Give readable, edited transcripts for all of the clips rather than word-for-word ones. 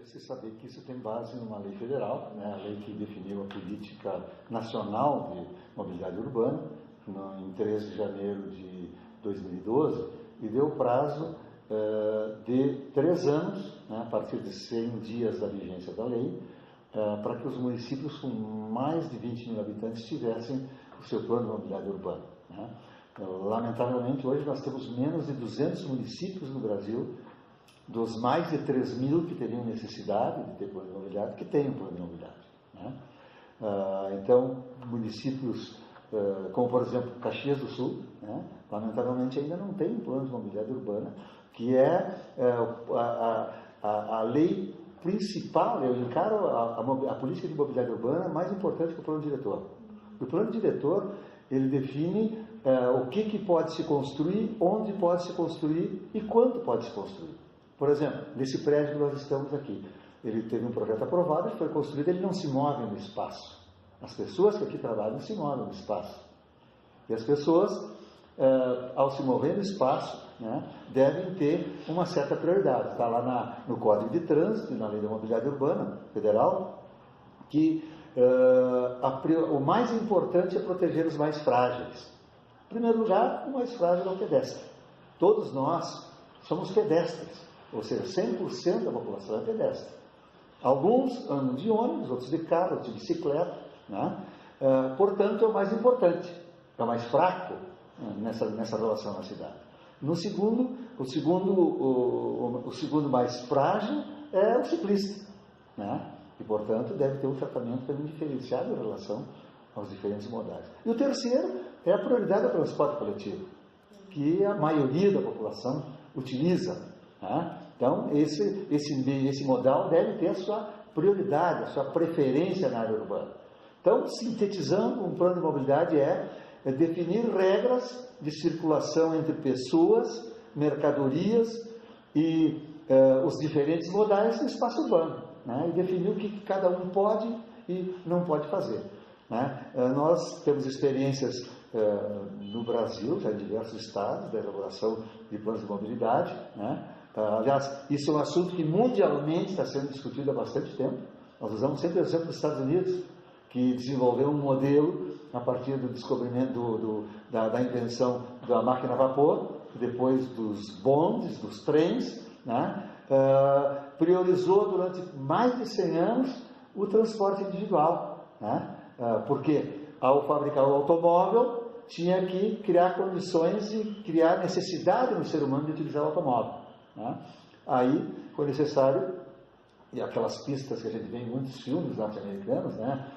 você saber que isso tem base numa lei federal, né, a lei que definiu a política nacional de mobilidade urbana, em 13 de janeiro de 2012, e deu prazo de 3 anos, né, a partir de 100 dias da vigência da lei, para que os municípios com mais de 20 mil habitantes tivessem o seu plano de mobilidade urbana, né. Lamentavelmente, hoje nós temos menos de 200 municípios no Brasil, dos mais de 3 mil que teriam necessidade de ter plano de mobilidade, que têm um plano de mobilidade, né? Então, municípios como, por exemplo, Caxias do Sul, né, lamentavelmente ainda não tem um plano de mobilidade urbana, que é a lei principal. Eu encaro a política de mobilidade urbana mais importante que o plano diretor. O plano diretor, ele define o que pode se construir, onde pode se construir e quanto pode se construir. Por exemplo, nesse prédio que nós estamos aqui, ele teve um projeto aprovado, ele foi construído, ele não se move no espaço. As pessoas que aqui trabalham se movem no espaço. E as pessoas, ao se mover no espaço, né, devem ter uma certa prioridade. Está lá no Código de Trânsito, na Lei da Mobilidade Urbana Federal, que o mais importante é proteger os mais frágeis. Em primeiro lugar, o mais frágil é o pedestre. Todos nós somos pedestres, ou seja, 100% da população é pedestre. Alguns andam de ônibus, outros de carro, outros de bicicleta, né? Portanto, é o mais importante, é o mais fraco nessa relação na cidade. O segundo mais frágil é o ciclista, né? E, portanto, deve ter um tratamento também diferenciado em relação aos diferentes modais. E o terceiro é a prioridade do transporte coletivo, que a maioria da população utiliza, né? Então, esse modal deve ter a sua prioridade, a sua preferência na área urbana. Então, sintetizando, um plano de mobilidade é definir regras de circulação entre pessoas, mercadorias e os diferentes modais no espaço urbano, né? E definir o que cada um pode e não pode fazer, né? Nós temos experiências no Brasil, já em diversos estados, da elaboração de planos de mobilidade, né? Aliás, isso é um assunto que mundialmente está sendo discutido há bastante tempo. Nós usamos sempre o exemplo dos Estados Unidos, que desenvolveu um modelo a partir do descobrimento da invenção da máquina a vapor, depois dos bondes, dos trens, né? Priorizou durante mais de 100 anos o transporte individual, né? Porque ao fabricar o automóvel tinha que criar condições e criar necessidade no ser humano de utilizar o automóvel, né? Aí foi necessário, e aquelas pistas que a gente vê em muitos filmes norte-americanos, né?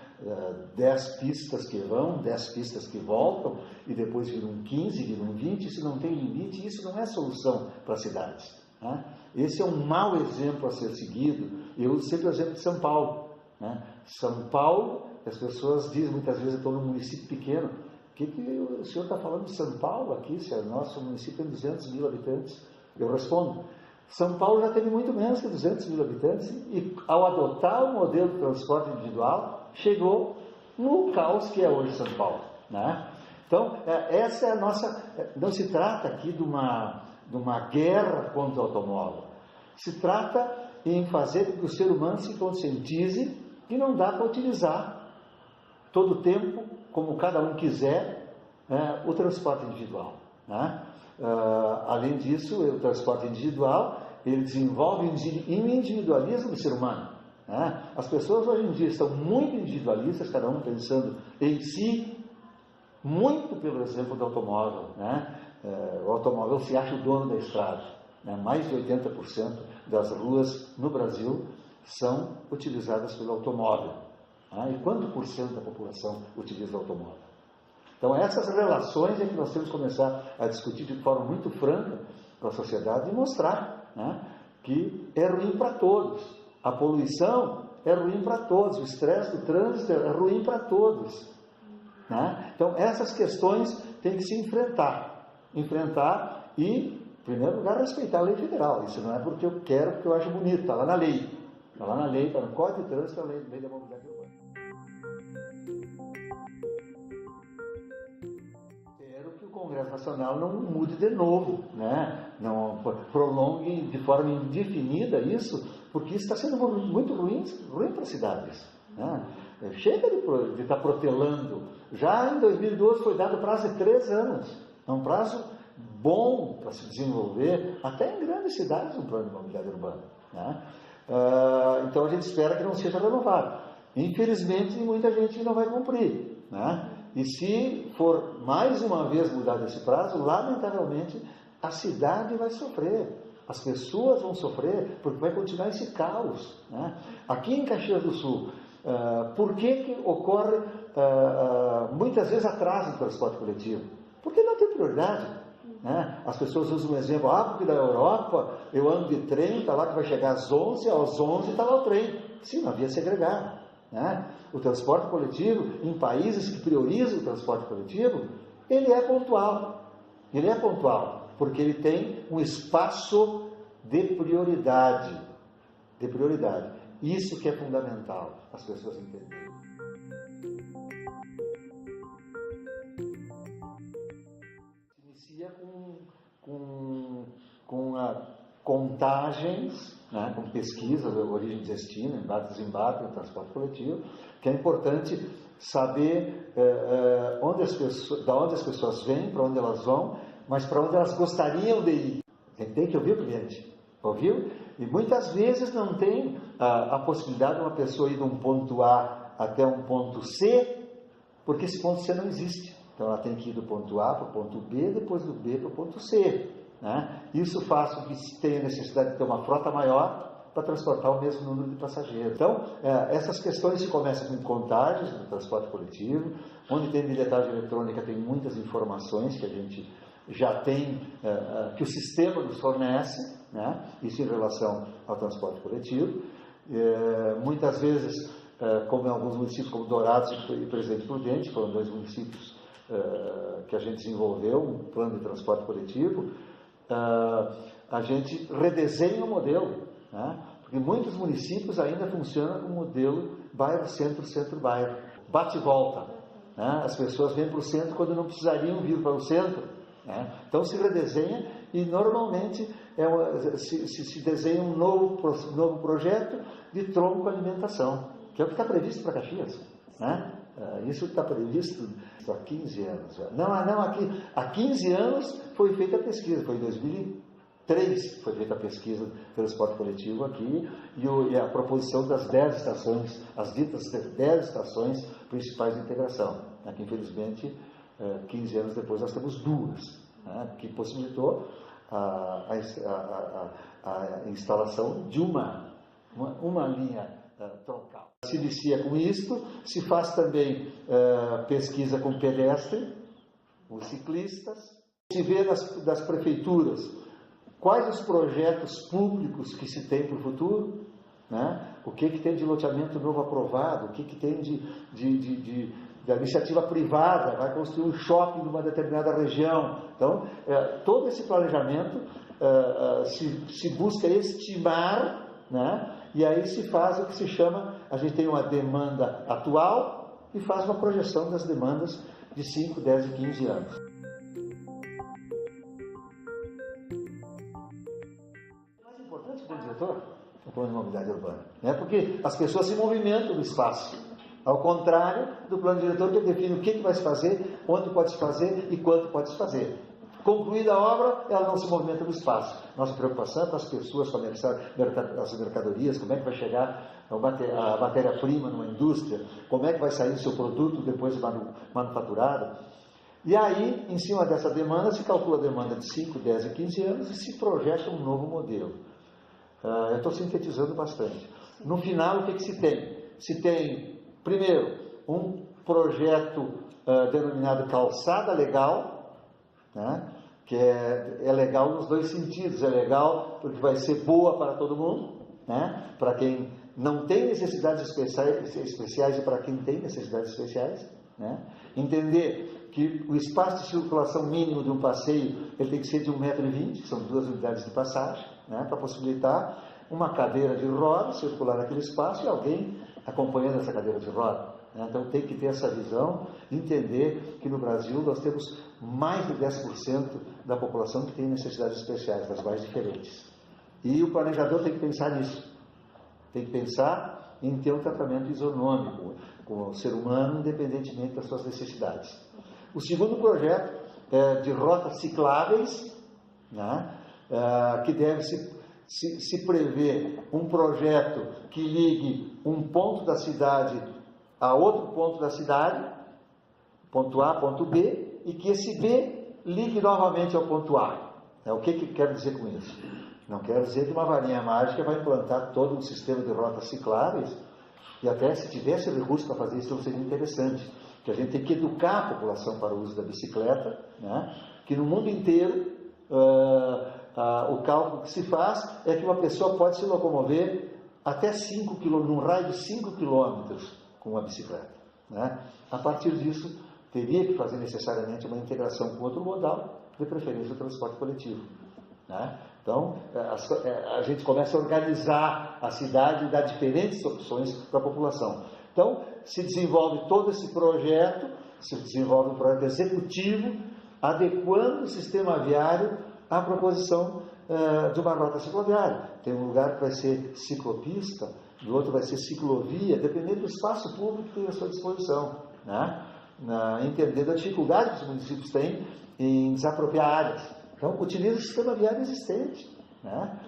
10 pistas que vão, 10 pistas que voltam, e depois viram 15, viram 20, isso não tem limite, isso não é solução para as cidades, né? Esse é um mau exemplo a ser seguido. Eu uso sempre o exemplo de São Paulo, né? São Paulo, as pessoas dizem muitas vezes, eu estou num município pequeno, o que o senhor está falando de São Paulo aqui, se o nosso município tem 200 mil habitantes? Eu respondo, São Paulo já teve muito menos que 200 mil habitantes, e ao adotar o modelo de transporte individual, chegou no caos que é hoje São Paulo, né? Então, essa é a nossa... Não se trata aqui de uma guerra contra o automóvel. Se trata em fazer com que o ser humano se conscientize que não dá para utilizar todo o tempo, como cada um quiser, o transporte individual, né? Além disso, o transporte individual, ele desenvolve um individualismo do ser humano, né? As pessoas hoje em dia estão muito individualistas, cada um pensando em si, muito pelo exemplo do automóvel, né? O automóvel se acha o dono da estrada, né? Mais de 80% das ruas no Brasil são utilizadas pelo automóvel, né? E quanto por cento da população utiliza o automóvel? Então, essas relações é que nós temos que começar a discutir de forma muito franca para a sociedade e mostrar, né, que é ruim para todos. A poluição é ruim para todos, o estresse do trânsito é ruim para todos, né? Então, essas questões têm que se enfrentar e, em primeiro lugar, respeitar a lei federal. Isso não é porque eu quero, porque eu acho bonito, está lá na lei. Está lá na lei, está no Código de Trânsito, a lei da mobilidade urbana. Que o Congresso Nacional não mude de novo, né? Não prolongue de forma indefinida isso, porque isso está sendo muito ruim para as cidades. Né? Chega de estar protelando. Já em 2012 foi dado prazo de 3 anos. É um prazo bom para se desenvolver, até em grandes cidades, um plano de mobilidade urbana. Né? Então a gente espera que não seja renovado. Infelizmente, muita gente não vai cumprir. Né? E se for mais uma vez mudado esse prazo, lamentavelmente a cidade vai sofrer. As pessoas vão sofrer, porque vai continuar esse caos. Né? Aqui em Caxias do Sul, por que ocorre muitas vezes atraso no transporte coletivo? Porque não tem prioridade. Né? As pessoas usam um exemplo, porque da Europa eu ando de trem, está lá que vai chegar às 11, às 11 está lá o trem. Sim, não havia segregado. Né? O transporte coletivo, em países que priorizam o transporte coletivo, ele é pontual. Ele é pontual, porque ele tem um espaço de prioridade. De prioridade. Isso que é fundamental, as pessoas entenderem. Inicia com contagens, né, com pesquisas, origem e destino, embarque e desembarque no transporte coletivo, que é importante saber de onde as pessoas vêm, para onde elas vão, mas para onde elas gostariam de ir. Tem que ouvir o cliente. Ouviu? E muitas vezes não tem a possibilidade de uma pessoa ir de um ponto A até um ponto C, porque esse ponto C não existe. Então ela tem que ir do ponto A para o ponto B, depois do B para o ponto C. Né? Isso faz com que se tenha necessidade de ter uma frota maior para transportar o mesmo número de passageiros. Então, essas questões se começam com contagens no transporte coletivo, onde tem bilhetagem eletrônica, tem muitas informações que a gente já tem, que o sistema nos fornece, né? Isso em relação ao transporte coletivo. Muitas vezes, como em alguns municípios, como Dourados e Presidente Prudente, foram 2 municípios que a gente desenvolveu um plano de transporte coletivo, a gente redesenha o modelo, né? Porque muitos municípios ainda funcionam com o modelo bairro-centro, centro-bairro, bate e volta, né? As pessoas vêm para o centro quando não precisariam vir para o centro, né? Então se redesenha e normalmente se desenha um novo projeto de tronco alimentação, que é o que está previsto para Caxias, né? Isso está previsto há 15 anos. Há 15 anos foi feita a pesquisa, foi em 2003 que foi feita a pesquisa do transporte coletivo aqui, e a proposição das 10 estações, as ditas 10 estações principais de integração. Aqui, infelizmente, 15 anos depois, nós temos 2, né, que possibilitou a instalação de uma linha troncal. Se inicia com isto, se faz também pesquisa com pedestre, com ciclistas, se vê das prefeituras quais os projetos públicos que se tem para o futuro, né? O que tem de loteamento novo aprovado, o que tem de iniciativa privada, vai construir um shopping numa determinada região. Então, todo esse planejamento se busca estimar, né? E aí se faz o que se chama, a gente tem uma demanda atual e faz uma projeção das demandas de 5, 10 e 15 anos. O mais importante para o diretor é o plano de mobilidade urbana, né? Porque as pessoas se movimentam no espaço, ao contrário do plano diretor que define o que vai se fazer, onde pode se fazer e quanto pode se fazer. Concluída a obra, ela não se movimenta no espaço. Nossa preocupação é com as pessoas, com as mercadorias, como é que vai chegar a matéria-prima numa indústria, como é que vai sair o seu produto depois manufaturado. E aí, em cima dessa demanda, se calcula a demanda de 5, 10 e 15 anos e se projeta um novo modelo. Eu estou sintetizando bastante. No final, o que se tem? Se tem, primeiro, um projeto denominado calçada legal, né? Que é legal nos 2 sentidos. É legal porque vai ser boa para todo mundo, né? Para quem não tem necessidades especiais e para quem tem necessidades especiais, né? Entender que o espaço de circulação mínimo de um passeio ele tem que ser de 1,20 m, que são 2 unidades de passagem, né? Para possibilitar uma cadeira de roda circular naquele espaço e alguém acompanhando essa cadeira de roda. Então tem que ter essa visão, entender que no Brasil nós temos mais de 10% da população que tem necessidades especiais, das mais diferentes. E o planejador tem que pensar nisso. tem que pensar em ter um tratamento isonômico com o ser humano, independentemente das suas necessidades. O segundo projeto é de rotas cicláveis, né? Que deve se prever um projeto que ligue um ponto da cidade a outro ponto da cidade, ponto A, ponto B, e que esse B ligue novamente ao ponto A. O que quero dizer com isso? Não quero dizer que uma varinha mágica vai implantar todo um sistema de rotas cicláveis, e até se tivesse recurso para fazer isso, seria interessante, que a gente tem que educar a população para o uso da bicicleta, né? Que no mundo inteiro o cálculo que se faz é que uma pessoa pode se locomover até 5 km, num raio de 5 km com uma bicicleta, né? A partir disso, teria que fazer necessariamente uma integração com outro modal, de preferência o transporte coletivo, né? Então, a gente começa a organizar a cidade e dar diferentes opções para a população. Então, se desenvolve todo esse projeto, se desenvolve um projeto executivo, adequando o sistema viário à proposição de uma rota cicloviária. Tem um lugar que vai ser ciclopista, do outro vai ser ciclovia, dependendo do espaço público que tem à sua disposição, né? Entendendo a dificuldade que os municípios têm em desapropriar áreas. Então, utiliza o sistema viário existente, né?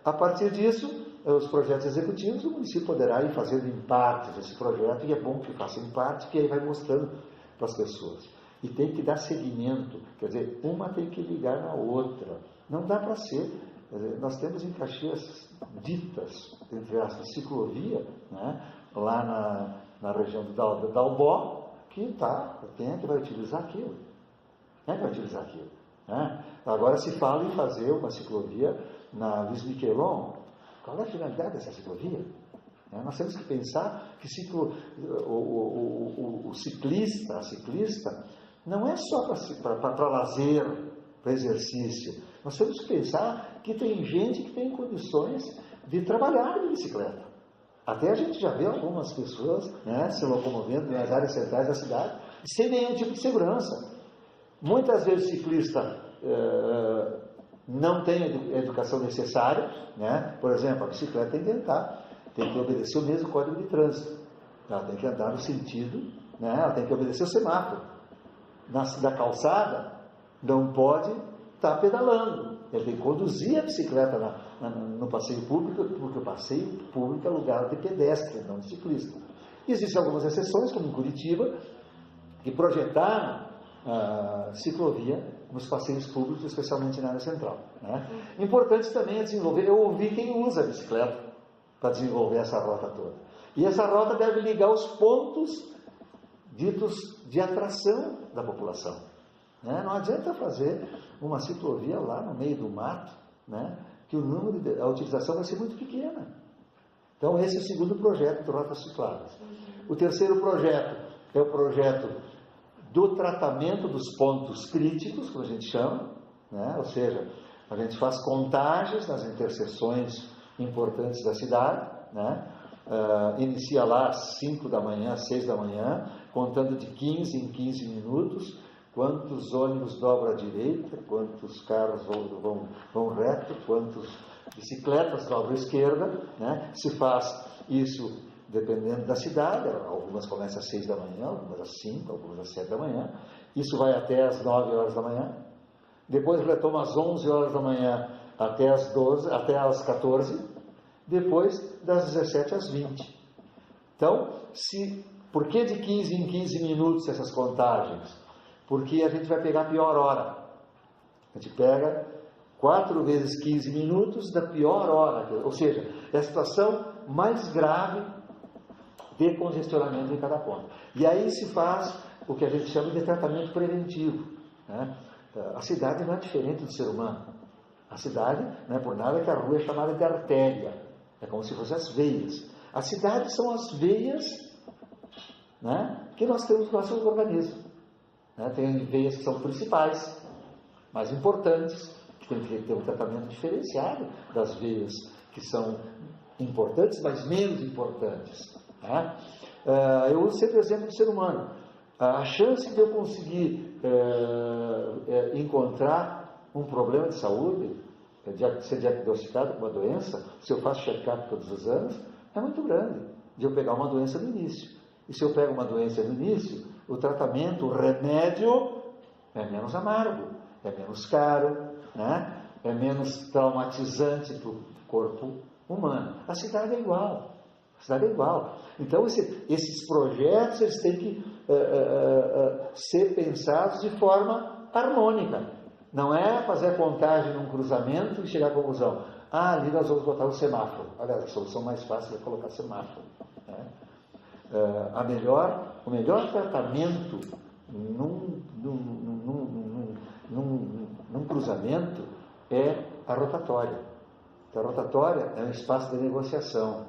A partir disso, os projetos executivos, o município poderá ir fazendo em partes esse projeto, e é bom que faça em parte, que aí vai mostrando para as pessoas. E tem que dar seguimento, quer dizer, uma tem que ligar na outra. Não dá para ser. Nós temos em Caxias ditas, entre aspas, ciclovia, né? Lá na região do Dalbó, que quem é que vai utilizar aquilo? Quem é que vai utilizar aquilo? Né? Agora se fala em fazer uma ciclovia na Luiz Miquelon. Qual é a finalidade dessa ciclovia? Nós temos que pensar que o ciclista, a ciclista, não é só para lazer, para exercício. Nós temos que pensar que tem gente que tem condições de trabalhar de bicicleta. Até a gente já vê algumas pessoas, né, se locomovendo nas áreas centrais da cidade, sem nenhum tipo de segurança. Muitas vezes o ciclista não tem a educação necessária, né? Por exemplo, a bicicleta tem que obedecer o mesmo código de trânsito. Ela tem que andar no sentido, né? Ela tem que obedecer o semáforo. Da calçada, não pode estar pedalando. Ele tem que conduzir a bicicleta no passeio público, porque o passeio público é lugar de pedestre, não de ciclista. Existem algumas exceções, como em Curitiba, que projetaram ciclovia nos passeios públicos, especialmente na área central, né? Importante também é desenvolver, eu ouvi quem usa a bicicleta para desenvolver essa rota toda. E essa rota deve ligar os pontos ditos de atração da população, né? Não adianta fazer uma ciclovia lá no meio do mato, né? Que a utilização vai ser muito pequena. Então esse é o segundo projeto de rotas cicláveis. O terceiro projeto é o projeto do tratamento dos pontos críticos, como a gente chama, né? Ou seja, a gente faz contagens nas interseções importantes da cidade, né? Inicia lá às 5 da manhã, às 6 da manhã, contando de 15 em 15 minutos, quantos ônibus dobram à direita, quantos carros vão reto, quantas bicicletas dobram à esquerda, né? Se faz isso dependendo da cidade, algumas começam às 6 da manhã, algumas às 5, algumas às 7 da manhã, isso vai até às 9 horas da manhã, depois retoma às 11 horas da manhã até às 12, até às 14, depois das 17 às 20. Então, por que de 15 em 15 minutos essas contagens? Porque a gente vai pegar a pior hora. A gente pega 4 vezes 15 minutos da pior hora, ou seja, é a situação mais grave de congestionamento em cada ponto. E aí se faz o que a gente chama de tratamento preventivo, né? A cidade não é diferente do ser humano. A cidade, não é por nada que a rua é chamada de artéria. É como se fossem as veias. A cidade são as veias, né, que nós temos no nosso organismo. Né? Tem veias que são principais, mais importantes, que tem que ter um tratamento diferenciado das veias que são importantes, mas menos importantes. Né? Eu uso sempre o exemplo do ser humano. A chance de eu conseguir encontrar um problema de saúde ser diagnosticado com uma doença, se eu faço check-up todos os anos, é muito grande, de eu pegar uma doença no início. E se eu pego uma doença no início, o tratamento, o remédio, é menos amargo, é menos caro, né? É menos traumatizante para o corpo humano. A cidade é igual. A cidade é igual. Então, esses projetos, eles têm que ser pensados de forma harmônica. Não é fazer a contagem num cruzamento e chegar à conclusão. Ali nós vamos botar um semáforo. Olha, a solução mais fácil é colocar semáforo. Né? O melhor tratamento num cruzamento é a rotatória. A rotatória é um espaço de negociação.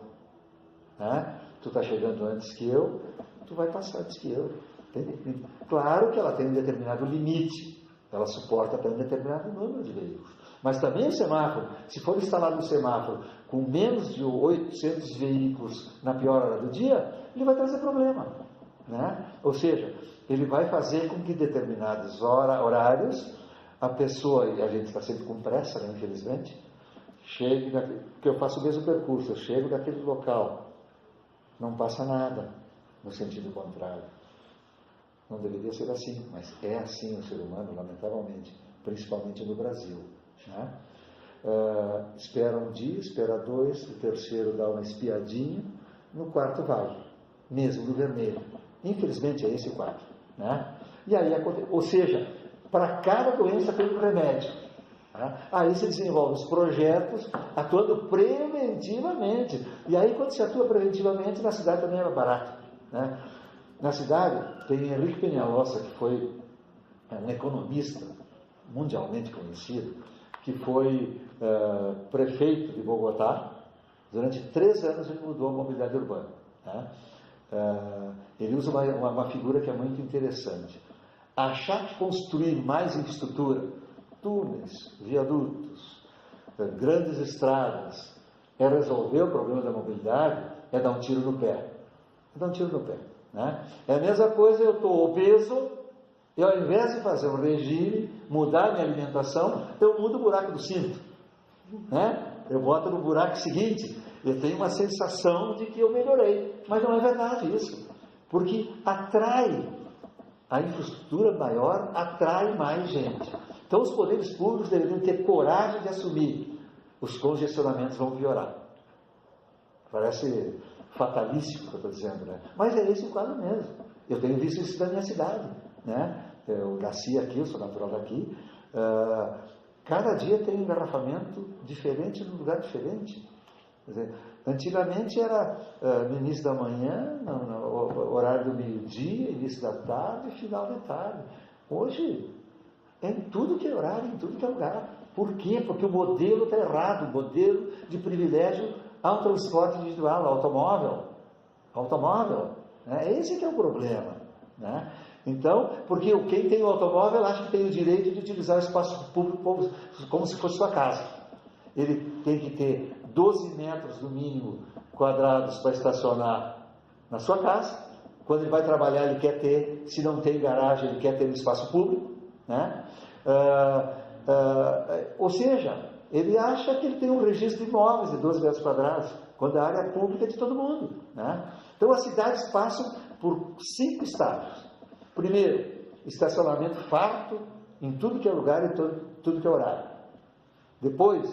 Né? Tu está chegando antes que eu, tu vai passar antes que eu. Entende? Claro que ela tem um determinado limite. Ela suporta até um determinado número de veículos. Mas também o semáforo, se for instalado um semáforo com menos de 800 veículos na pior hora do dia, ele vai trazer problema. Né? Ou seja, ele vai fazer com que determinados horários, a pessoa, e a gente está sempre com pressa, né, infelizmente, chegue, porque eu faço o mesmo percurso, eu chego naquele local, não passa nada, no sentido contrário. Não deveria ser assim, mas é assim o ser humano, lamentavelmente, principalmente no Brasil. Né? Espera um dia, espera dois, o terceiro dá uma espiadinha, no quarto vai, mesmo no vermelho. Infelizmente é esse o quadro. Né? E aí, ou seja, para cada doença tem um remédio. Né? Aí se desenvolvem os projetos atuando preventivamente. E aí, quando se atua preventivamente, na cidade também é barato. Né? Na cidade, tem Henrique Peñalosa, que foi um economista mundialmente conhecido, que foi prefeito de Bogotá. Durante 3 anos ele mudou a mobilidade urbana. Né? Ele usa uma figura que é muito interessante. Achar que construir mais infraestrutura, túneis, viadutos, grandes estradas, é resolver o problema da mobilidade, é dar um tiro no pé. É dar um tiro no pé. Né? É a mesma coisa, eu estou obeso, e ao invés de fazer um regime, mudar a minha alimentação, eu mudo o buraco do cinto. Né? Eu boto no buraco seguinte, eu tenho uma sensação de que eu melhorei. Mas não é verdade isso. Porque a infraestrutura maior atrai mais gente. Então os poderes públicos deveriam ter coragem de assumir. Os congestionamentos vão piorar. Parece fatalístico o que eu estou dizendo, né? Mas é esse o quadro mesmo. Eu tenho visto isso na minha cidade, né? Eu nasci aqui, eu sou natural daqui. Cada dia tem um engarrafamento diferente num lugar diferente. Quer dizer, antigamente era no início da manhã, no horário do meio-dia, início da tarde e final da tarde. Hoje é em tudo que é horário, em tudo que é lugar. Por quê? Porque o modelo está errado, o modelo de privilégio ao transporte individual, automóvel. Né? Esse que é o problema. Né? Então, porque quem tem o automóvel acha que tem o direito de utilizar o espaço público como se fosse sua casa. Ele tem que ter 12 metros no mínimo quadrados para estacionar na sua casa. Quando ele vai trabalhar, ele quer ter, se não tem garagem, ele quer ter um espaço público. Né? Ou seja, ele acha que ele tem um registro de imóveis de 12 metros quadrados, quando a área pública é de todo mundo. Né? Então as cidades passam por 5 estágios. Primeiro, estacionamento farto em tudo que é lugar e tudo que é horário. Depois,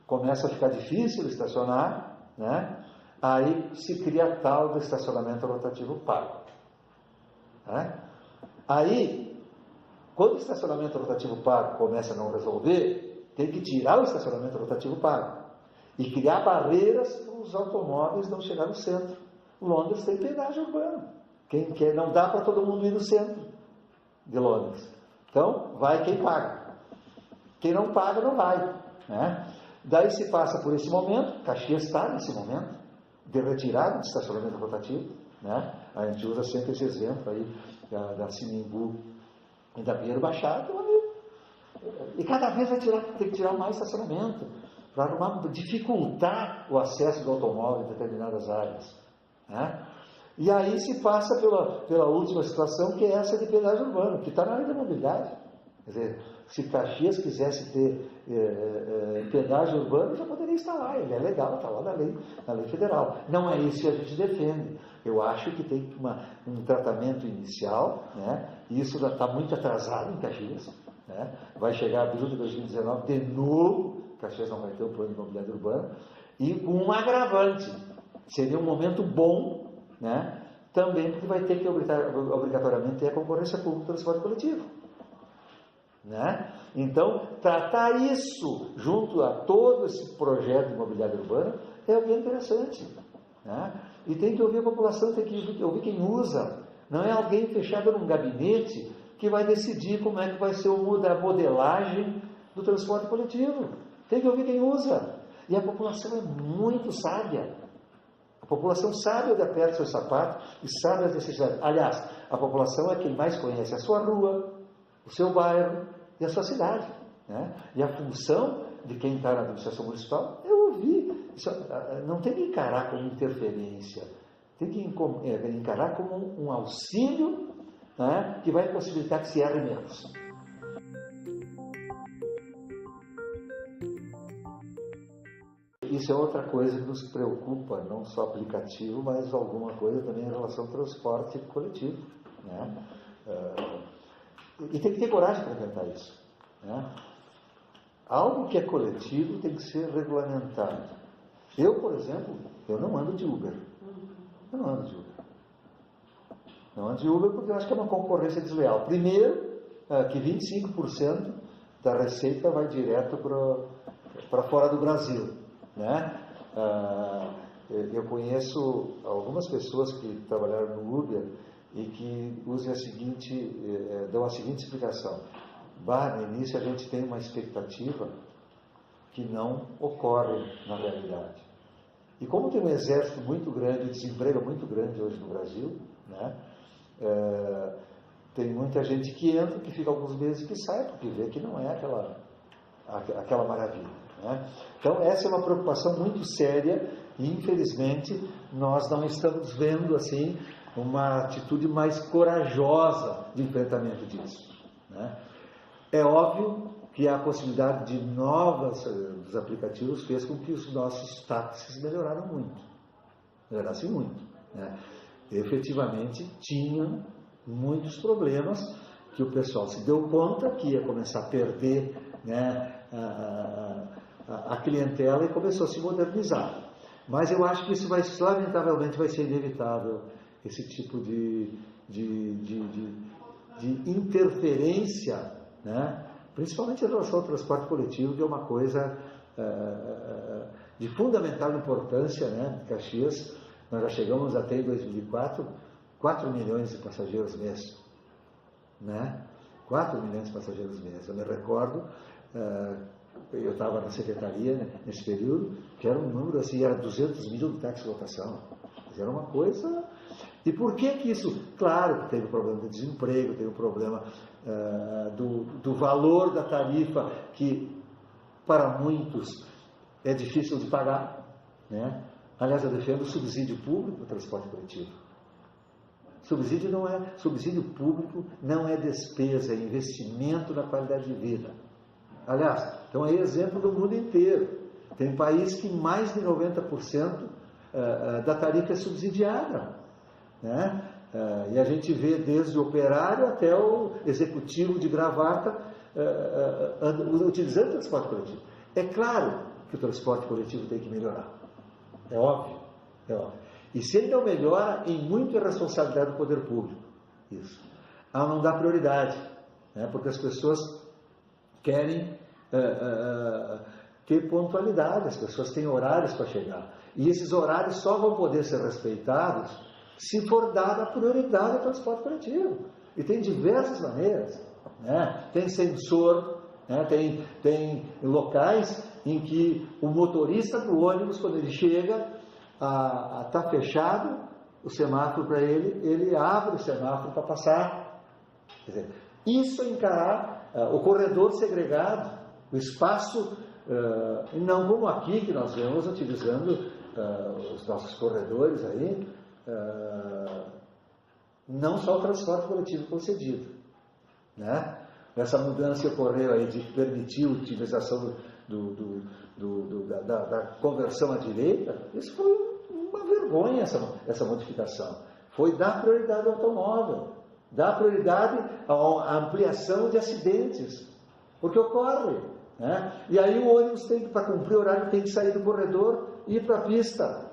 começa a ficar difícil estacionar, né? Aí se cria tal do estacionamento rotativo pago. Né? Aí, quando o estacionamento rotativo pago começa a não resolver, tem que tirar o estacionamento rotativo pago e criar barreiras para os automóveis não chegar no centro. Londres tem pedágio urbano. Quem quer, não dá para todo mundo ir no centro de Londres. Então, vai quem paga. Quem não paga, não vai. Né? Daí se passa por esse momento, Caxias está nesse momento, de retirada de estacionamento rotativo. Né? A gente usa sempre esse exemplo aí da Sinimbu e da Pinheiro Baixada. E cada vez tem que tirar mais estacionamento para dificultar o acesso do automóvel em determinadas áreas. Né? E aí se passa pela última situação, que é essa de pedágio urbano, que está na área da mobilidade. Quer dizer, se Caxias quisesse ter pedágio urbano, já poderia instalar, ele é legal, está lá na lei federal. Não é isso que a gente defende. Eu acho que tem um tratamento inicial, né? E isso já está muito atrasado em Caxias, né? Vai chegar abril de 2019, de novo, Caxias não vai ter o plano imobiliário urbano, e com um agravante, seria um momento bom, né? Também porque vai ter que obrigatoriamente ter a concorrência pública do transporte coletivo, né? Então, tratar isso junto a todo esse projeto de imobiliário urbano é bem interessante, né? E tem que ouvir a população, tem que ouvir quem usa. Não é alguém fechado num gabinete que vai decidir como é que vai ser a modelagem do transporte coletivo. Tem que ouvir quem usa. E a população é muito sábia. A população sabe onde aperta o seu sapato e sabe as necessidades. Aliás, a população é quem mais conhece a sua rua, o seu bairro e a sua cidade, né? E a função de quem está na administração municipal é ouvir. Isso, não tem que encarar como interferência, tem que encarar como um auxílio, né, que vai possibilitar que se erre menos. Isso é outra coisa que nos preocupa, não só aplicativo, mas alguma coisa também em relação ao transporte coletivo, né? E tem que ter coragem para enfrentar isso, né? Algo que é coletivo tem que ser regulamentado. Eu, por exemplo, eu não ando de Uber. Eu não ando de Uber. Não ando de Uber porque eu acho que é uma concorrência desleal. Primeiro, que 25% da receita vai direto para fora do Brasil, né? Eu conheço algumas pessoas que trabalharam no Uber e que usam dão a seguinte explicação. No início a gente tem uma expectativa que não ocorre na realidade. E como tem um exército muito grande, desemprego muito grande hoje no Brasil, né? Tem muita gente que entra, que fica alguns meses e que sai, porque vê que não é aquela maravilha, né? Então essa é uma preocupação muito séria e infelizmente nós não estamos vendo assim uma atitude mais corajosa de enfrentamento disso, né? É óbvio que a possibilidade de dos aplicativos fez com que os nossos táxis melhorassem muito, né? Efetivamente tinham muitos problemas que o pessoal se deu conta que ia começar a perder, né, a clientela e começou a se modernizar. Mas eu acho que isso lamentavelmente vai ser inevitável, esse tipo de interferência, né? Principalmente em relação ao transporte coletivo, que é uma coisa de fundamental importância, né? Caxias, nós já chegamos até em 2004, 4 milhões de passageiros mês, né? 4 milhões de passageiros mês. Eu me recordo, eu estava na secretaria, né, nesse período, que era um número assim, era 200 mil de táxi de lotação. Era uma coisa... E por que isso? Claro que teve o problema do desemprego, teve o problema do valor da tarifa, que para muitos é difícil de pagar, né? Aliás, eu defendo o subsídio público do transporte coletivo. Subsídio público não é despesa, é investimento na qualidade de vida. Aliás, então é exemplo do mundo inteiro. Tem país que mais de 90% da tarifa é subsidiada, né? E a gente vê desde o operário até o executivo de gravata utilizando o transporte coletivo. É claro que o transporte coletivo tem que melhorar. É óbvio, é óbvio. E se ele não melhora, em muito é responsabilidade do poder público. Isso. A não dar prioridade, né? Porque as pessoas querem ter pontualidade, as pessoas têm horários para chegar. E esses horários só vão poder ser respeitados se for dada a prioridade ao transporte coletivo. E tem diversas maneiras, né? Tem sensor, né? Tem locais em que o motorista do ônibus, quando ele chega, está fechado o semáforo para ele abre o semáforo para passar. Quer dizer, isso é encarar o corredor segregado, o espaço, não como aqui que nós vemos utilizando os nossos corredores aí, não só o transporte coletivo concedido, né? essa mudança que ocorreu aí de permitir a utilização da conversão à direita, isso foi uma vergonha, essa modificação. Foi dar prioridade ao automóvel, dar prioridade à ampliação de acidentes, porque ocorre, né? E aí o ônibus para cumprir o horário, tem que sair do corredor e ir para a pista.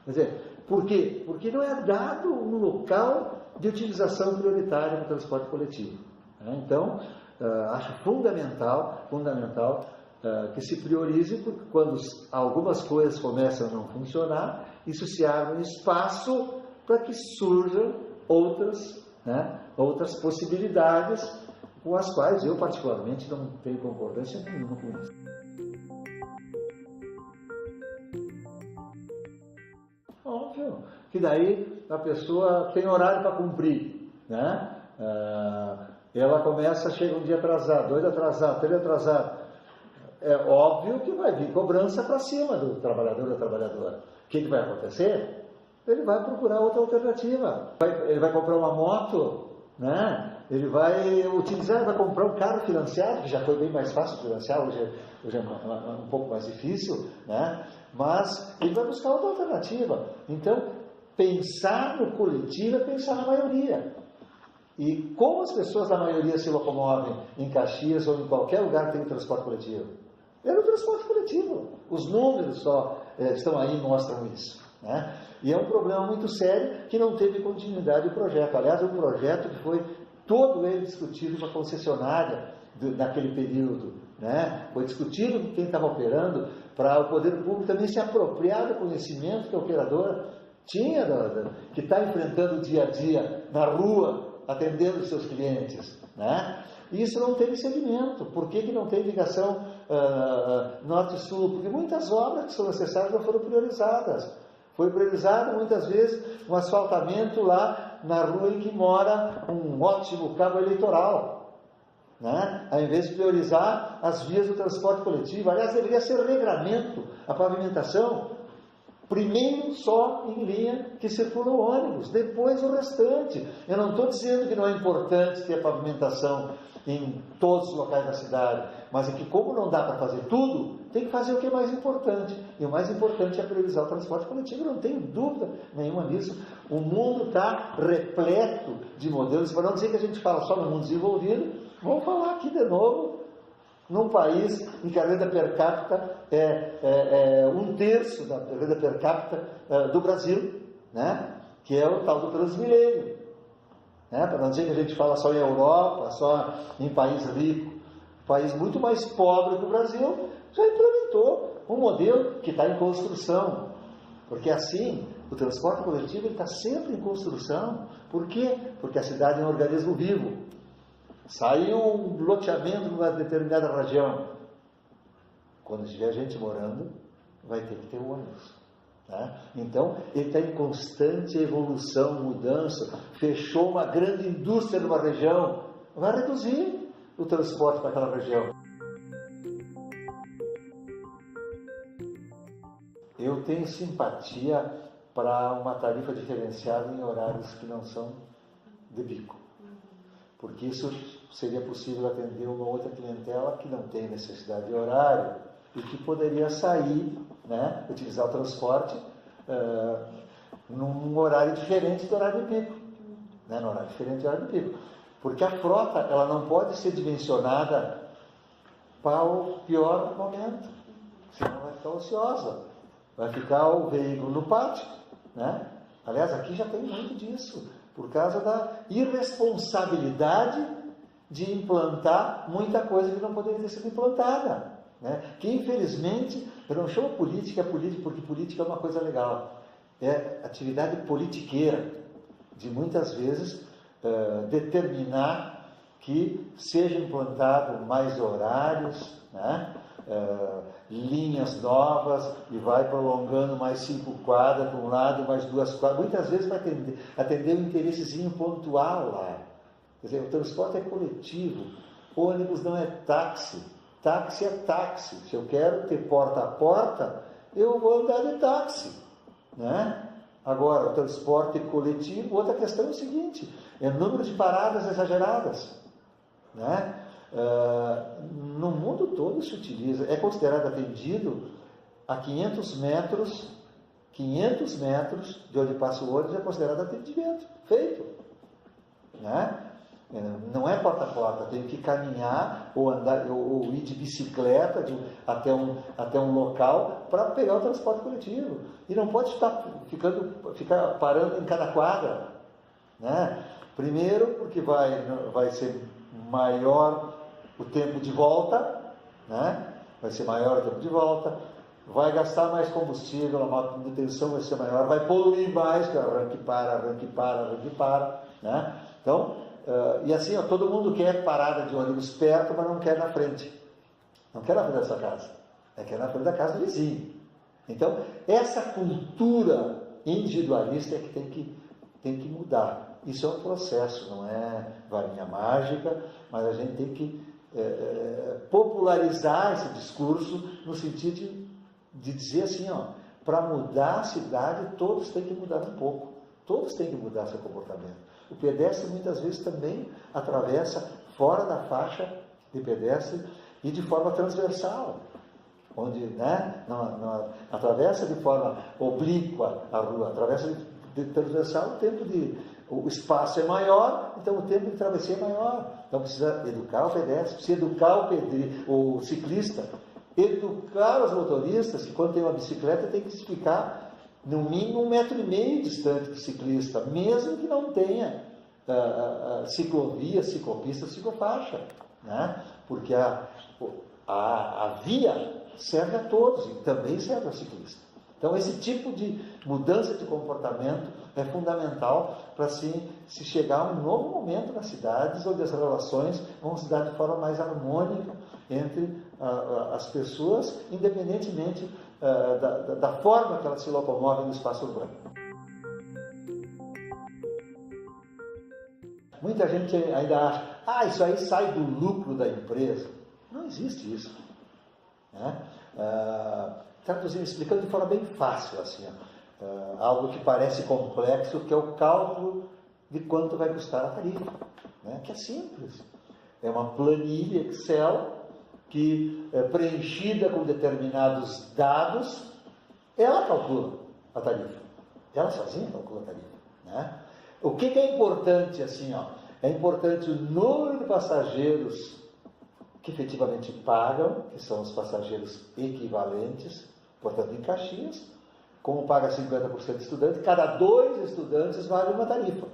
Quer dizer, por quê? Porque não é dado um local de utilização prioritária no transporte coletivo. Né? Então, acho fundamental que se priorize, porque quando algumas coisas começam a não funcionar, isso se abre um espaço para que surjam outras possibilidades, com as quais eu particularmente não tenho concordância nenhuma com isso. Óbvio que daí a pessoa tem horário para cumprir, né? Ela chega um dia atrasado, 2 atrasado, 3 atrasado. É óbvio que vai vir cobrança para cima do trabalhador ou da trabalhadora. O que vai acontecer? Ele vai procurar outra alternativa. Ele vai comprar uma moto, né? Ele vai comprar um carro financiado, que já foi bem mais fácil financiar, hoje é um pouco mais difícil, né? Mas ele vai buscar outra alternativa. Então, pensar no coletivo é pensar na maioria. E como as pessoas da maioria se locomovem em Caxias ou em qualquer lugar que tenha transporte coletivo? É no transporte coletivo. Os números só estão aí e mostram isso, né? E é um problema muito sério que não teve continuidade do projeto. Aliás, o projeto que foi todo ele discutido com a concessionária naquele período, né? Foi discutido com quem estava operando, para o poder público também se apropriar do conhecimento que a operadora tinha, que está enfrentando o dia a dia na rua, atendendo os seus clientes, né? E isso não teve segmento. Por que não tem ligação norte-sul? Porque muitas obras que são necessárias não foram priorizadas. Foi priorizado muitas vezes um asfaltamento lá na rua em que mora um ótimo cabo eleitoral, né? Ao invés de priorizar as vias do transporte coletivo. Aliás, deveria ser regramento a pavimentação. Primeiro só em linha que circula o ônibus, depois o restante. Eu não estou dizendo que não é importante ter a pavimentação em todos os locais da cidade, mas é que como não dá para fazer tudo, tem que fazer o que é mais importante. E o mais importante é priorizar o transporte coletivo, eu não tenho dúvida nenhuma nisso. O mundo está repleto de modelos, para não dizer que a gente fala só no mundo desenvolvido, vamos falar aqui de novo, num país em que a renda per capita é 1/3 da renda per capita do Brasil, né? Que é o tal do Transmilênio, né? Para não dizer que a gente fala só em Europa, só em país rico. Um país muito mais pobre que o Brasil já implementou um modelo que está em construção, porque assim o transporte coletivo está sempre em construção. Por quê? Porque a cidade é um organismo vivo. Saiu um loteamento numa determinada região. Quando tiver gente morando, vai ter que ter ônibus, né? Então, ele está em constante evolução, mudança. Fechou uma grande indústria numa região, vai reduzir o transporte para aquela região. Eu tenho simpatia para uma tarifa diferenciada em horários que não são de pico, porque isso seria possível atender uma outra clientela que não tem necessidade de horário e que poderia sair, né, utilizar o transporte num horário diferente do horário de pico, né, no horário diferente do horário de pico, porque a frota ela não pode ser dimensionada para o pior momento, senão vai ficar ociosa, vai ficar o veículo no pátio, né? Aliás, aqui já tem muito disso, por causa da irresponsabilidade de implantar muita coisa que não poderia ter sido implantada, né? Que infelizmente, eu não chamo política porque política é uma coisa legal, é atividade politiqueira, de muitas vezes determinar que seja implantado mais horários, né? Linhas novas, e vai prolongando mais 5 quadras para um lado, mais 2 quadras, muitas vezes vai atender um interessezinho pontual lá. Quer dizer, o transporte é coletivo, ônibus não é táxi, táxi é táxi. Se eu quero ter porta a porta, eu vou andar de táxi, né? Agora, o transporte coletivo, outra questão é o seguinte, é o número de paradas exageradas, né? No mundo todo se utiliza, é considerado atendido a 500 metros de onde passa o ônibus, é considerado atendimento, feito. Né? Não é porta a porta, tem que caminhar ou andar ou ir de bicicleta até um local para pegar o transporte coletivo. E não pode ficar parando em cada quadra. Né? Primeiro, porque vai ser maior o tempo de volta, né? Vai ser maior o tempo de volta, vai gastar mais combustível, a manutenção vai ser maior, vai poluir mais, que arranque para, né? Então, e assim, ó, todo mundo quer parada de ônibus perto, mas não quer na frente. Não quer na frente da sua casa, quer na frente da casa do vizinho. Então, essa cultura individualista é que tem que mudar. Isso é um processo, não é varinha mágica, mas a gente tem que popularizar esse discurso no sentido de dizer assim, ó, para mudar a cidade, todos têm que mudar um pouco, todos têm que mudar seu comportamento. O pedestre muitas vezes também atravessa fora da faixa de pedestre e de forma transversal, onde, né, atravessa de forma oblíqua a rua, atravessa de transversal, o espaço é maior, então o tempo de travessia é maior. Então precisa educar o pedestre, precisa educar o ciclista, educar os motoristas, que quando tem uma bicicleta tem que ficar no mínimo 1,5 metro distante do ciclista, mesmo que não tenha ciclovia, ciclopista, ciclofaixa, né? Porque a via serve a todos e também serve ao ciclista. Então esse tipo de mudança de comportamento é fundamental para se chegar a um novo momento nas cidades, onde as relações vão se dar de forma mais harmônica entre as pessoas, independentemente da forma que elas se locomovem no espaço urbano. Muita gente ainda acha, isso aí sai do lucro da empresa. Não existe isso. Né? Traduzindo, explicando de forma bem fácil, assim, algo que parece complexo, que é o cálculo de quanto vai custar a tarifa, né? Que é simples. É uma planilha Excel que é preenchida com determinados dados, ela calcula a tarifa. Ela sozinha calcula a tarifa. Né? O que é importante, assim, ó? É importante o número de passageiros que efetivamente pagam, que são os passageiros equivalentes, portanto, em Caxias, como paga 50% de estudante, cada 2 estudantes vale uma tarifa.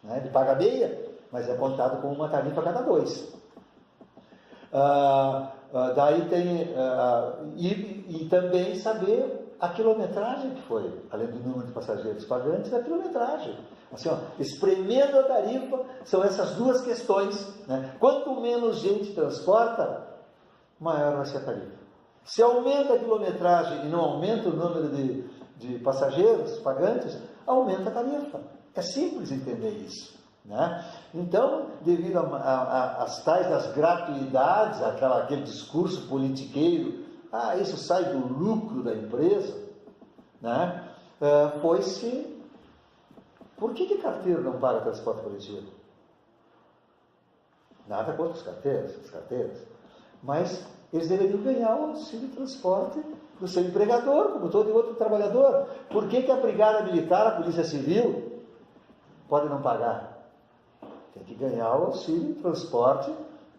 Né? Ele paga meia, mas é contado como uma tarifa a cada 2. Daí tem... e também saber a quilometragem que foi, além do número de passageiros pagantes, a quilometragem. Assim, ó, espremendo a tarifa, são essas duas questões. Né? Quanto menos gente transporta, maior vai ser a tarifa. Se aumenta a quilometragem e não aumenta o número de passageiros pagantes, aumenta a tarifa. É simples entender isso. Né? Então, devido às tais das gratuidades, aquele discurso politiqueiro, isso sai do lucro da empresa, né? Foi-se... Por que carteiro não paga transporte coletivo? Nada contra as carteiras. Mas eles deveriam ganhar o auxílio de transporte do seu empregador, como todo outro trabalhador. Por que a Brigada Militar, a Polícia Civil, pode não pagar? Tem que ganhar o auxílio de transporte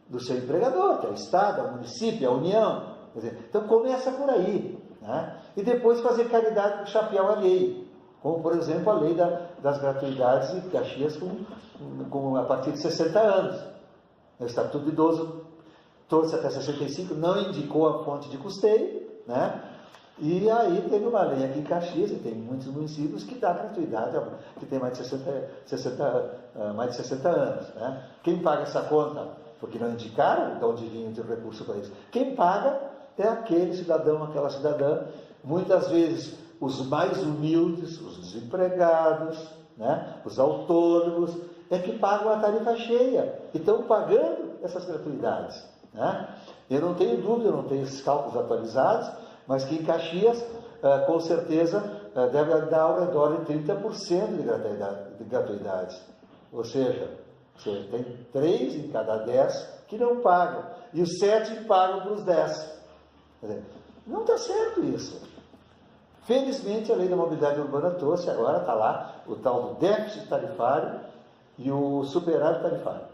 do seu empregador, que é o Estado, é o município, é a União. Quer dizer, então começa por aí. Né? E depois fazer caridade com chapéu alheio. Como, por exemplo, a lei das gratuidades em Caxias a partir de 60 anos. O Estatuto do Idoso trouxe até 65, não indicou a fonte de custeio, né? E aí teve uma lei aqui em Caxias, e tem muitos municípios que dá gratuidade, que tem mais de 60 anos. Né? Quem paga essa conta? Porque não indicaram de onde vinha o recurso para isso. Quem paga é aquele cidadão, aquela cidadã, muitas vezes os mais humildes, os desempregados, né? Os autônomos, é que pagam a tarifa cheia e estão pagando essas gratuidades. Né? Eu não tenho dúvida, eu não tenho esses cálculos atualizados, mas que em Caxias, com certeza, deve dar ao redor de 30% de gratuidades. Ou seja, Você tem 3 em cada 10 que não pagam, e os 7 pagam para os 10. Quer dizer, não está certo isso. Felizmente, a lei da mobilidade urbana trouxe, agora está lá, o tal do déficit tarifário e o superávit tarifário.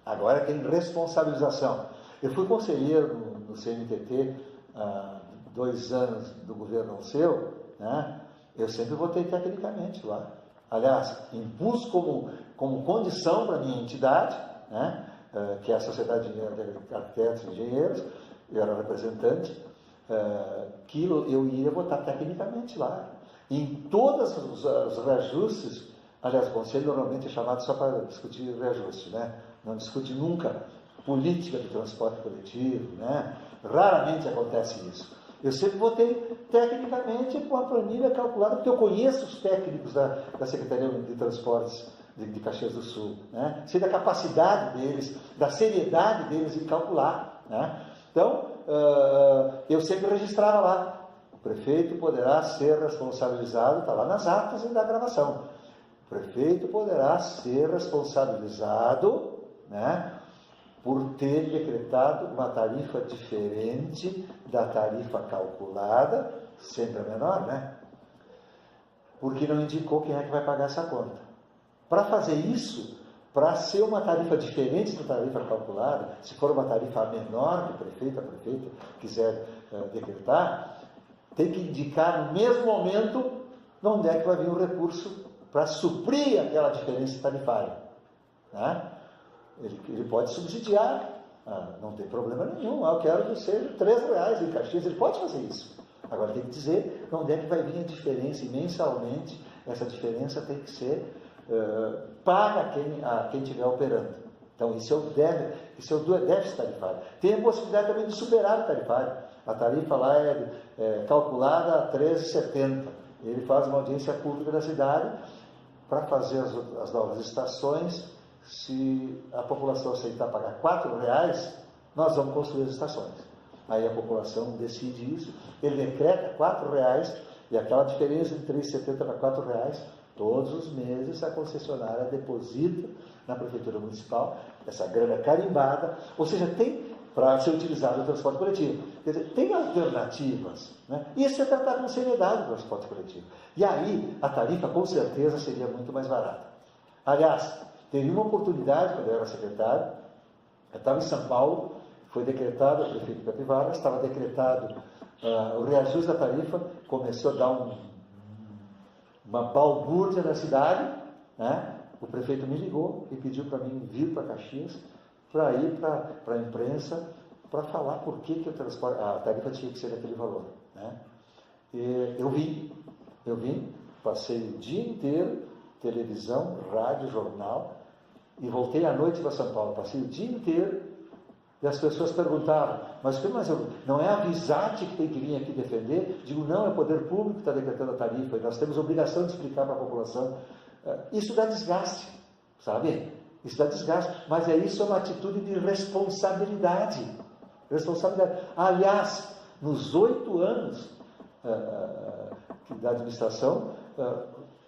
Agora tem responsabilização. Eu fui conselheiro no CNTT há 2 anos do governo Alceu, né? Eu sempre votei tecnicamente lá. Aliás, impus como condição para a minha entidade, né? Que é a Sociedade de Arquitetos e Engenheiros, eu era representante, que eu ia votar tecnicamente lá. Em todos os reajustes, aliás, o Conselho normalmente é chamado só para discutir reajuste, né? Não discute nunca política de transporte coletivo, né? Raramente acontece isso. Eu sempre votei tecnicamente com a planilha calculada, porque eu conheço os técnicos da Secretaria de Transportes de Caxias do Sul, né? Sei da capacidade deles, da seriedade deles em calcular, né? Então, eu sempre registrava lá, o prefeito poderá ser responsabilizado, está lá nas atas e da gravação, o prefeito poderá ser responsabilizado, né, por ter decretado uma tarifa diferente da tarifa calculada, sempre a menor, né? Porque não indicou quem é que vai pagar essa conta. Para fazer isso, para ser uma tarifa diferente da tarifa calculada, se for uma tarifa menor que o prefeito, a prefeita quiser decretar, tem que indicar no mesmo momento de onde é que vai vir o recurso para suprir aquela diferença tarifária, né? Ele pode subsidiar, não tem problema nenhum, eu quero que seja R$3 em Caxias, ele pode fazer isso. Agora tem que dizer de onde é que vai vir a diferença, e mensalmente essa diferença tem que ser paga a quem estiver operando. Então isso é o déficit tarifário. Tem a possibilidade também de superar o tarifário. A tarifa lá é calculada a R$13,70. Ele faz uma audiência pública da cidade para fazer as novas estações. Se a população aceitar pagar R$4, nós vamos construir as estações. Aí a população decide isso, ele decreta R$4, e aquela diferença de R$3,70 para R$4, todos os meses a concessionária deposita na Prefeitura Municipal essa grana carimbada, ou seja, tem para ser utilizado no transporte coletivo. Quer dizer, tem alternativas, né? Isso é tratar com seriedade o transporte coletivo. E aí a tarifa com certeza seria muito mais barata. Aliás, teve uma oportunidade, quando eu era secretário, eu estava em São Paulo, foi decretado, o prefeito de Capivara, estava decretado o reajuste da tarifa, começou a dar uma balbúrdia na cidade, né? O prefeito me ligou e pediu para mim vir para Caxias, para ir para a imprensa, para falar por que a tarifa tinha que ser daquele valor, né? E eu vim, passei o dia inteiro, televisão, rádio, jornal, e voltei à noite para São Paulo, passei o dia inteiro, e as pessoas perguntavam, mas não é a Visate que tem que vir aqui defender? Digo, não, é o poder público que está decretando a tarifa, e nós temos obrigação de explicar para a população. Isso dá desgaste, sabe? Isso dá desgaste, mas isso é uma atitude de responsabilidade. Aliás, nos 8 anos da administração,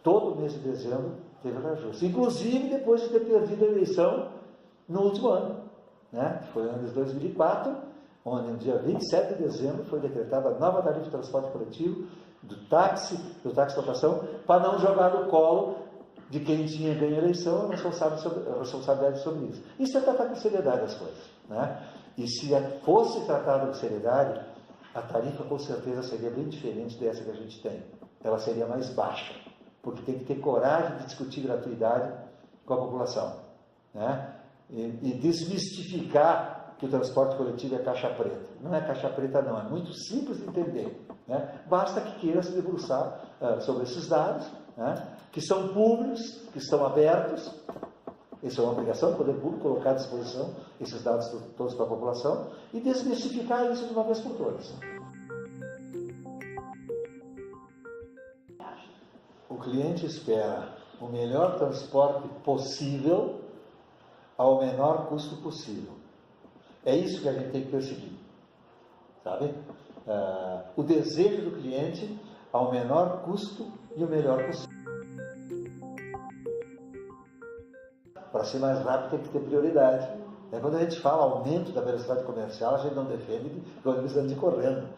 todo mês de dezembro teve reajuste, inclusive depois de ter perdido a eleição no último ano, né? Foi no ano de 2004, onde no dia 27 de dezembro foi decretada a nova tarifa de transporte coletivo, do táxi lotação, para não jogar no colo de quem tinha ganho a eleição a responsabilidade sobre isso. Isso é tratar com seriedade as coisas, né? E se fosse tratado com seriedade, a tarifa com certeza seria bem diferente dessa que a gente tem. Ela seria mais baixa, porque tem que ter coragem de discutir gratuidade com a população, né? E desmistificar que o transporte coletivo é caixa preta. Não é caixa preta não, é muito simples de entender, né? Basta que queira se debruçar sobre esses dados, né? Que são públicos, que estão abertos. Isso é uma obrigação do poder público, colocar à disposição esses dados todos para a população e desmistificar isso de uma vez por todas. O cliente espera o melhor transporte possível ao menor custo possível. É isso que a gente tem que perseguir, sabe? O desejo do cliente ao menor custo e o melhor possível. para ser mais rápido tem que ter prioridade. Quando a gente fala aumento da velocidade comercial, a gente não defende que o ônibus ande correndo.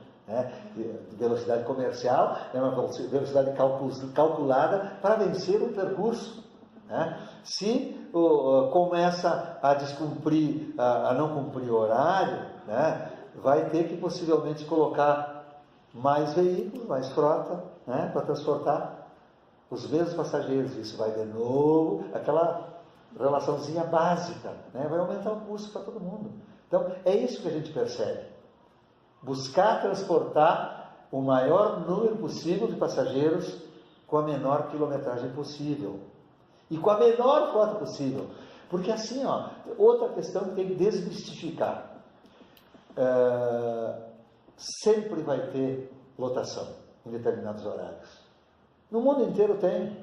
Velocidade comercial é uma velocidade calculada para vencer um percurso. Se começa a descumprir, a não cumprir o horário, vai ter que possivelmente colocar mais veículos, mais frota, para transportar os mesmos passageiros. Isso vai de novo, aquela relaçãozinha básica, vai aumentar o custo para todo mundo. Então, é isso que a gente percebe. Buscar transportar o maior número possível de passageiros com a menor quilometragem possível. E com a menor frota possível. Porque assim, outra questão que tem que desmistificar. Sempre vai ter lotação em determinados horários. No mundo inteiro tem.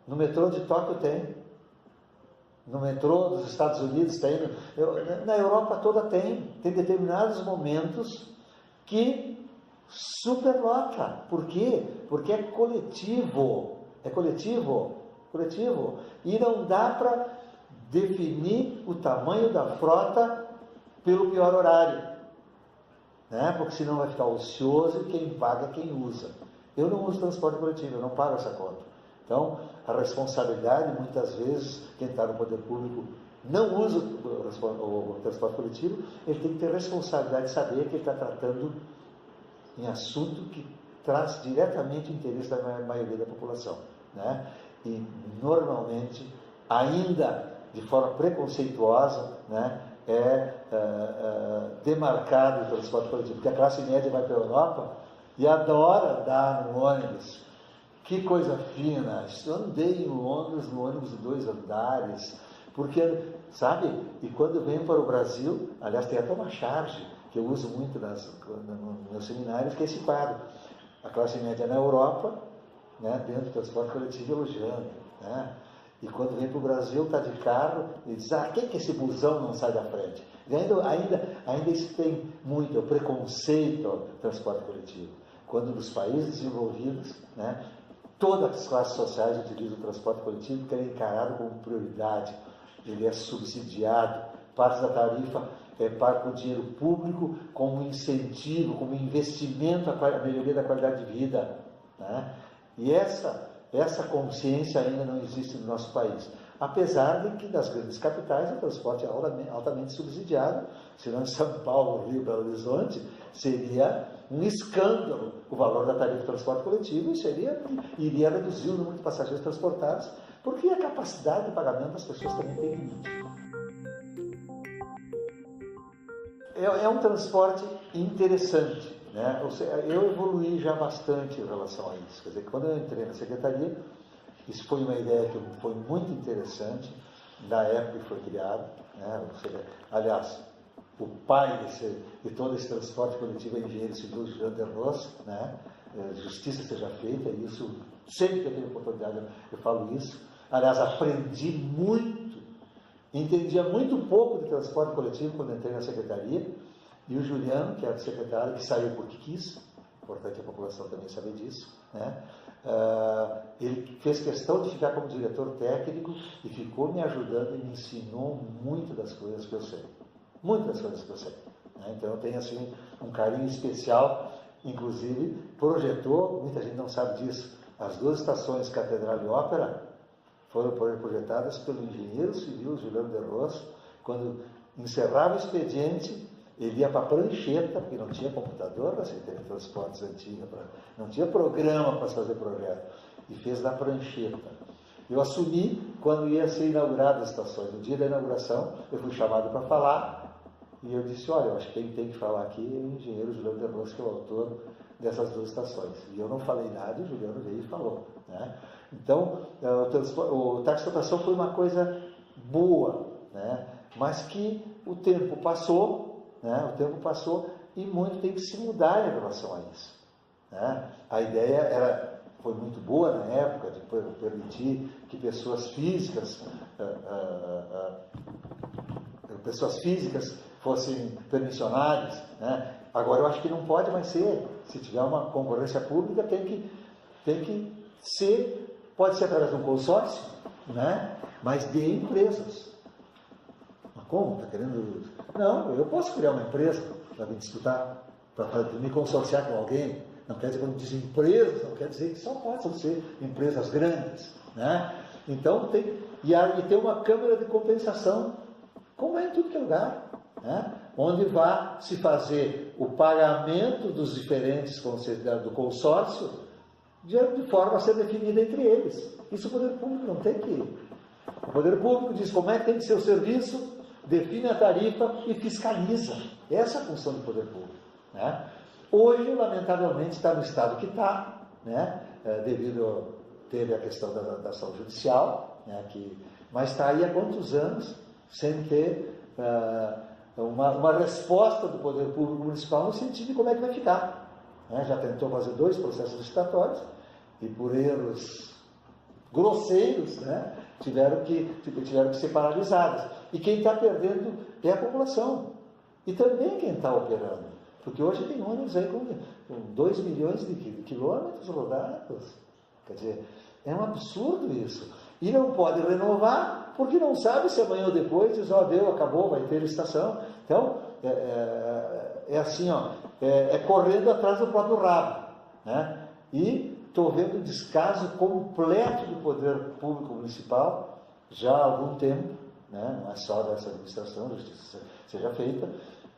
No metrô de Tóquio tem. No metrô dos Estados Unidos tem. Na Europa toda tem. Tem determinados momentos que superlota. Por quê? Porque é coletivo. É coletivo. E não dá para definir o tamanho da frota pelo pior horário, porque senão vai ficar ocioso e quem paga é quem usa. Eu não uso transporte coletivo, eu não pago essa conta. Então, a responsabilidade, muitas vezes, quem está no poder público não usa o transporte coletivo, ele tem que ter responsabilidade de saber que ele está tratando em assunto que traz diretamente o interesse da maioria da população. E, normalmente, ainda de forma preconceituosa, demarcado o transporte coletivo. Porque a classe média vai para a Europa e adora andar no ônibus. Que coisa fina! Eu andei em Londres no ônibus de 2 andares, porque, sabe, e quando venho para o Brasil, aliás, tem até uma charge que eu uso muito nos meus seminários, que é esse quadro. A classe média na Europa, dentro do transporte coletivo, elogiando. E quando vem para o Brasil, está de carro, e diz, quem que esse busão não sai da frente? E ainda isso tem muito, é o preconceito ao transporte coletivo. Quando nos países desenvolvidos, todas as classes sociais utilizam o transporte coletivo, porque ele é encarado como prioridade, ele é subsidiado, parte da tarifa é paga com dinheiro público, como incentivo, como investimento à melhoria da qualidade de vida. E essa consciência ainda não existe no nosso país. Apesar de que nas grandes capitais o transporte é altamente subsidiado, senão em São Paulo, Rio, Belo Horizonte, seria um escândalo o valor da tarifa de transporte coletivo e iria reduzir o número de passageiros transportados, porque a capacidade de pagamento das pessoas também tem limite. É um transporte interessante. Eu evoluí já bastante em relação a isso. Quer dizer, quando eu entrei na secretaria, isso foi uma ideia que foi muito interessante, na época que foi criado. Aliás, o pai de todo esse transporte coletivo é engenheiro civil Juliano de Ross, justiça seja feita, e isso, sempre que eu tenho oportunidade, eu falo isso. Aliás, aprendi muito, entendia muito pouco de transporte coletivo quando entrei na secretaria, e o Juliano, que era o secretário, que saiu porque quis, importante a população também saber disso, ele fez questão de ficar como diretor técnico e ficou me ajudando e me ensinou muito das coisas que eu sei. Muitas coisas que eu sei. Então eu tenho assim um carinho especial, inclusive projetou, muita gente não sabe disso, as 2 estações Catedral e Ópera foram projetadas pelo engenheiro civil Juliano de Ross. Quando encerrava o expediente, ele ia para a prancheta, porque não tinha computador na Secretaria de Transportes antiga, não tinha programa para fazer projeto, e fez na prancheta. Eu assumi quando ia ser inauguradas as estações. No dia da inauguração, eu fui chamado para falar, e eu disse, olha, eu acho que quem tem que falar aqui é o engenheiro Juliano de Ross, que é o autor dessas 2 estações. E eu não falei nada, e o Juliano veio e falou. Então, o taxotração foi uma coisa boa, mas que o tempo passou, e muito tem que se mudar em relação a isso. A ideia foi muito boa na época, de permitir que pessoas físicas fossem permissionárias. Agora eu acho que não pode mais ser. Se tiver uma concorrência pública, tem que ser, pode ser através de um consórcio, né? Mas de empresas. Mas como? Está querendo... Não, eu posso criar uma empresa para me disputar, para me consorciar com alguém. Não quer dizer, quando diz empresas, não quer dizer que só possam ser empresas grandes, né? Então, tem uma câmara de compensação, como é em tudo que é lugar, né? Onde vai se fazer o pagamento dos diferentes do consórcio de forma a ser definida entre eles. Isso o poder público não tem que... O poder público diz como é que tem que ser o serviço, define a tarifa e fiscaliza. Essa é a função do poder público, né? Hoje, lamentavelmente, está no estado que está, né? Teve a questão da ação judicial, né? Mas está aí há quantos anos sem ter uma resposta do poder público municipal no sentido de como é que vai ficar, né? Já tentou fazer 2 processos licitatórios e por erros grosseiros, né? tiveram que ser paralisados. E quem está perdendo é a população. E também quem está operando. Porque hoje tem ônibus aí com 2 milhões de quilômetros rodados. Quer dizer, é um absurdo isso. E não pode renovar, porque não sabe se amanhã ou depois diz, deu, acabou, vai ter licitação. Então, é assim, correndo atrás do próprio rabo, né? E estou vendo o descaso completo do poder público municipal já há algum tempo, né? Não é só dessa administração, a justiça seja feita,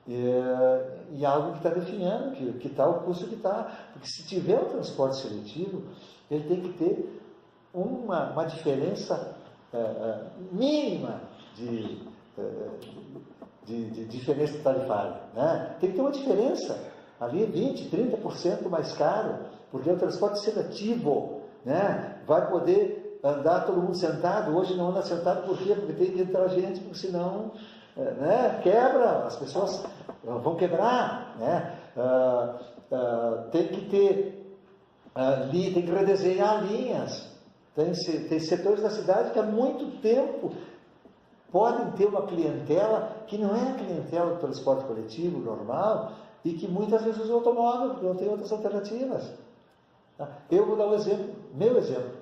e algo que está definhando que está o custo que está. Porque se tiver um transporte seletivo, ele tem que ter uma diferença mínima de diferença tarifária, né? Tem que ter uma diferença ali 20%, 30% mais caro, porque é um transporte seletivo, né? Vai poder andar todo mundo sentado. Hoje não anda sentado, por quê? Porque tem que entrar gente, porque senão, né? Quebra, as pessoas vão quebrar, né? Tem que ter tem que redesenhar linhas. Tem setores da cidade que há muito tempo podem ter uma clientela que não é a clientela do transporte coletivo normal e que muitas vezes usa o automóvel, porque não tem outras alternativas. Eu vou dar um exemplo, meu exemplo.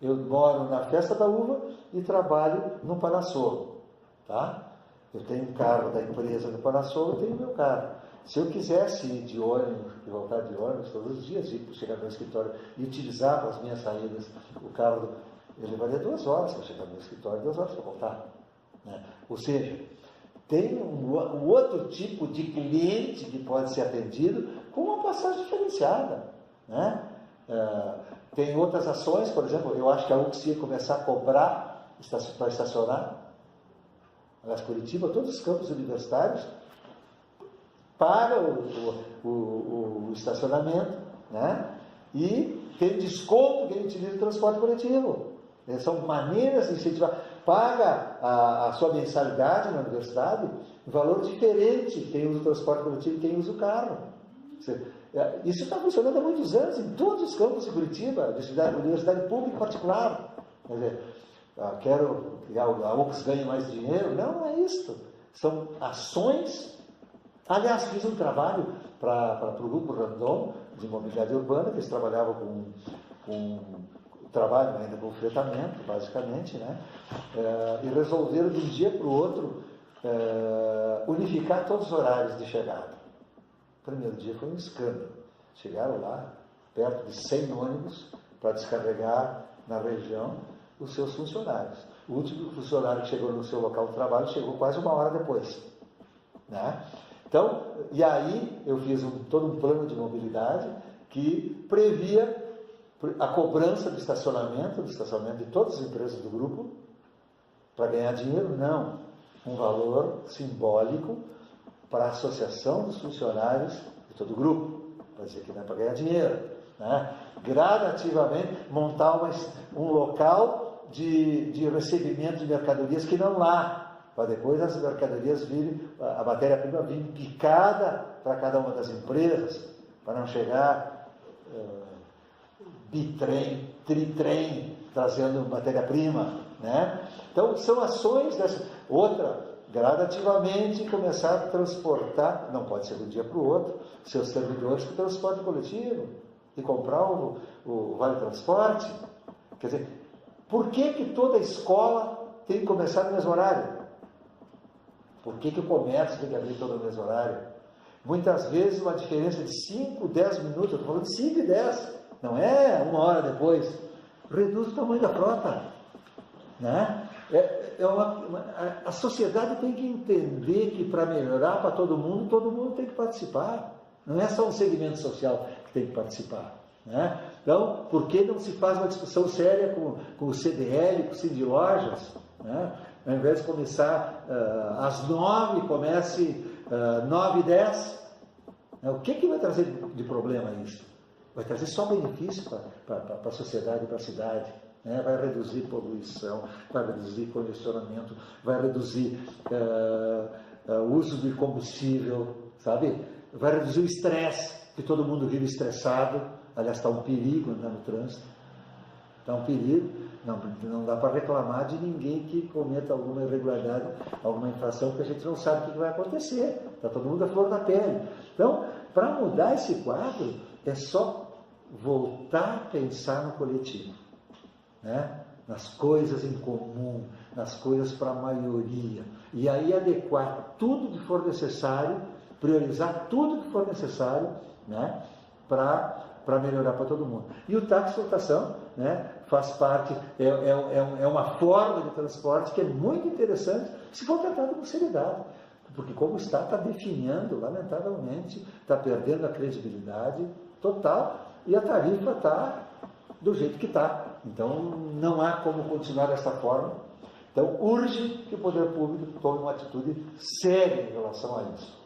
Eu moro na Festa da Uva e trabalho no Panassolo, tá? Eu tenho um carro da empresa do Panassolo, eu tenho meu carro. Se eu quisesse ir de ônibus e voltar de ônibus todos os dias, ir chegar no meu escritório e utilizar para as minhas saídas o carro, eu levaria 2 horas para chegar no meu escritório, 2 horas para voltar, né? Ou seja, tem um outro tipo de cliente que pode ser atendido com uma passagem diferenciada, né? Tem outras ações, por exemplo, eu acho que a UX ia começar a cobrar para estacionar. Aliás, Curitiba, todos os campos universitários pagam o estacionamento, né? E tem desconto quem utiliza o transporte coletivo. São maneiras de incentivar. Paga a sua mensalidade na universidade um valor diferente quem usa o transporte coletivo e quem usa o carro. Isso está funcionando há muitos anos em todos os campos de Curitiba, de universidade pública e particular. Quer dizer, quero que a UX ganhe mais dinheiro? Não é isso. São ações. Aliás, fiz um trabalho para o Grupo Randon de mobilidade urbana, que eles trabalhavam com trabalho ainda com fretamento, basicamente, né? E resolveram de um dia para o outro unificar todos os horários de chegada. O primeiro dia foi um escândalo. Chegaram lá, perto de 100 ônibus, para descarregar na região os seus funcionários. O último funcionário que chegou no seu local de trabalho chegou quase 1 hora depois, né? Então, e aí eu fiz todo um plano de mobilidade que previa a cobrança do estacionamento de todas as empresas do grupo, para ganhar dinheiro, não. Um valor simbólico para a associação dos funcionários de todo o grupo, para dizer que não é para ganhar dinheiro, né? Gradativamente montar um local de recebimento de mercadorias que não lá, para depois as mercadorias virem, a matéria-prima vir picada para cada uma das empresas, para não chegar bitrem, tritrem, trazendo matéria-prima, né? Então, são ações dessa. Outra, gradativamente começar a transportar, não pode ser de um dia para o outro, seus servidores para o transporte coletivo e comprar o Vale Transporte. Quer dizer, Por que toda escola tem que começar no mesmo horário? Por que o comércio tem que abrir todo no mesmo horário? Muitas vezes uma diferença de 5, 10 minutos, eu estou falando de 5 e 10, não é uma hora depois, reduz o tamanho da frota. Né? A sociedade tem que entender que para melhorar para todo mundo tem que participar. Não é só um segmento social que tem que participar. Né? Então, por que não se faz uma discussão séria com o CDL, com o Cindy Lojas? Né? Ao invés de começar às 9, comece 9h10. O que vai trazer de problema isso? Vai trazer só benefício para a sociedade e para a cidade. Né? Vai reduzir poluição, vai reduzir congestionamento, vai reduzir o uso de combustível, sabe? Vai reduzir o estresse, que todo mundo vive estressado. Aliás, está um perigo andar no trânsito. Está um perigo. Não dá para reclamar de ninguém que cometa alguma irregularidade, alguma infração, porque a gente não sabe o que vai acontecer. Está todo mundo à flor da pele. Então, para mudar esse quadro, é só voltar a pensar no coletivo. Né? Nas coisas em comum, nas coisas para a maioria. E aí adequar tudo que for necessário, priorizar tudo que for necessário, né? Para melhorar para todo mundo. E o táxi lotação, né, faz parte, é uma forma de transporte que é muito interessante se for tratado com seriedade. Porque como está definhando, lamentavelmente, está perdendo a credibilidade total e a tarifa está do jeito que está. Então não há como continuar dessa forma. Então urge que o poder público tome uma atitude séria em relação a isso.